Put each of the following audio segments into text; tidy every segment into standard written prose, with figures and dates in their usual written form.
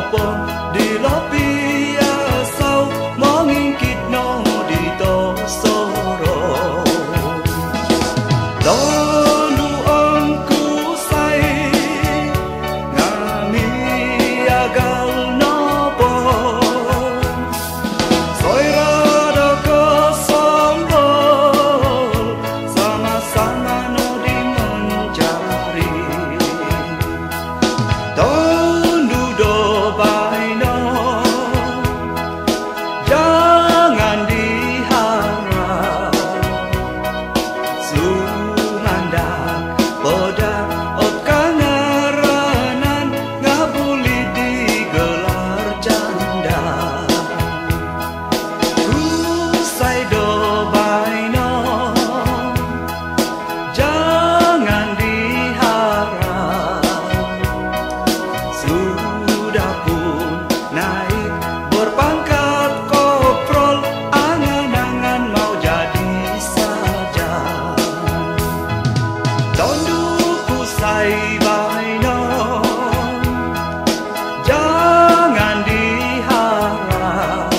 nopo di lopi asau mengingkit no di tosoro dondu angku sai ngami agal nopo soira do kesombol sama-sama no di mencari dondu do baino jangan diharap sumandak poda ot kangaranan ngabuli digelar janda usai do baino jangan diharap sudah pun naik berpangkat koprol angan-angan mau jadi saja donduku sai baino jangan diharap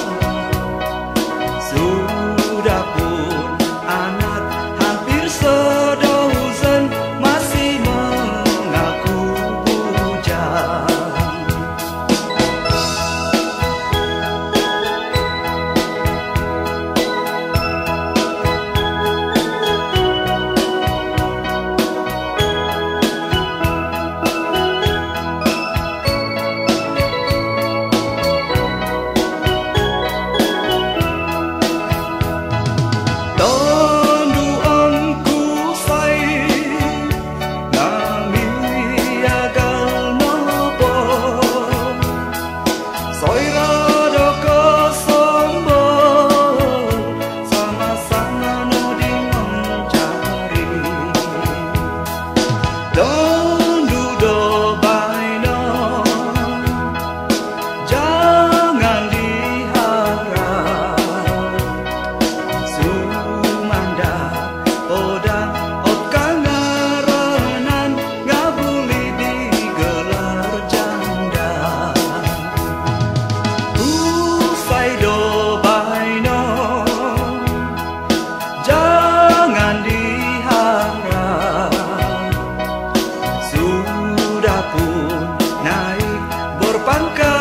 sudah pun anak hampir sedozen masih mengaku bujang dondu angku sai ngami agal nopo soira do kesombol sama-sama no di mencari dondu do baino jangan diharap sumanda oda ot kangaranan ngabuli digelar janda usai do baino jangan diharap sudah pun naik berpangkat